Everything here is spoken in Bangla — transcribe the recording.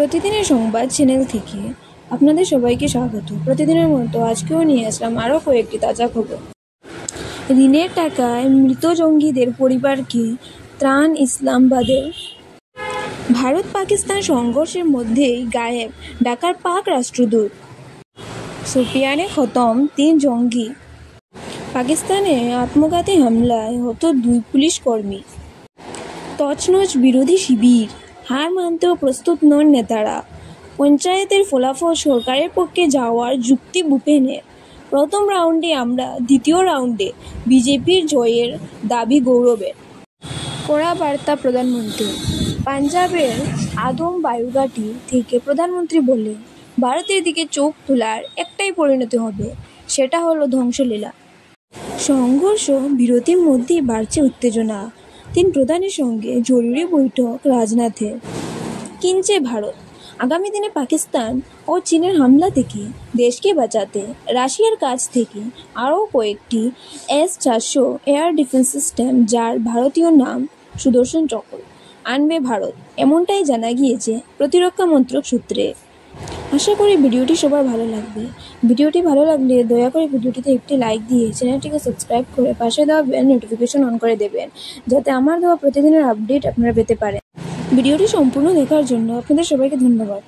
প্রতিদিনের সংবাদ চ্যানেল থেকে আপনাদের সবাইকে স্বাগত। প্রতিদিনের মতো আজকেও নিয়ে আসলাম আরও কয়েকটি তাজা খবর। ঋণের টাকায় মৃত জঙ্গিদের পরিবারকে ত্রাণ ইসলামাবাদের। ভারত পাকিস্তান সংঘর্ষের মধ্যেই গায়েব ঢাকার পাক রাষ্ট্রদূত। শোপিয়ানে খতম 3 জঙ্গি। পাকিস্তানে আত্মঘাতী হামলায় হত 2 পুলিশ কর্মী। তছনছ বিরোধী শিবির, হার মানতেও প্রস্তুত নন নেতারা। পঞ্চায়েতের ফলাফল সরকারের পক্ষে যাওয়ার যুক্তি ভূপেনের। প্রথম রাউন্ডে আমরা, দ্বিতীয় রাউন্ডে বিজেপির জয়ের দাবি গৌরবের। কড়া বার্তা প্রধানমন্ত্রী। পাঞ্জাবের আদম বায়ুঘাটি থেকে প্রধানমন্ত্রী বললেন, ভারতের দিকে চোখ তোলার একটাই পরিণতি হবে, সেটা হলো ধ্বংসলীলা। সংঘর্ষ বিরতির মধ্যেই বাড়ছে উত্তেজনা। 3 প্রধানের সঙ্গে জরুরি বৈঠক রাজনাথের। কিনছে ভারত। আগামী দিনে পাকিস্তান ও চীনের হামলা থেকে দেশকে বাঁচাতে রাশিয়ার কাছ থেকে আরও কয়েকটি S-400 এয়ার ডিফেন্স সিস্টেম, যার ভারতীয় নাম সুদর্শন চক্র, আনবে ভারত, এমনটাই জানা গিয়েছে প্রতিরক্ষা মন্ত্রক সূত্রে। আশা করি ভিডিওটি সবার ভালো লাগবে। ভিডিওটি ভালো লাগলে দয়া করে ভিডিওটিতে একটি লাইক দিয়ে চ্যানেলটিকে সাবস্ক্রাইব করে পাশে দেওয়া বেল নোটিফিকেশন অন করে দেবেন, যাতে আমার দেওয়া প্রতিদিনের আপডেট আপনারা পেতে পারেন। ভিডিওটি সম্পূর্ণ দেখার জন্য আপনাদের সবাইকে ধন্যবাদ।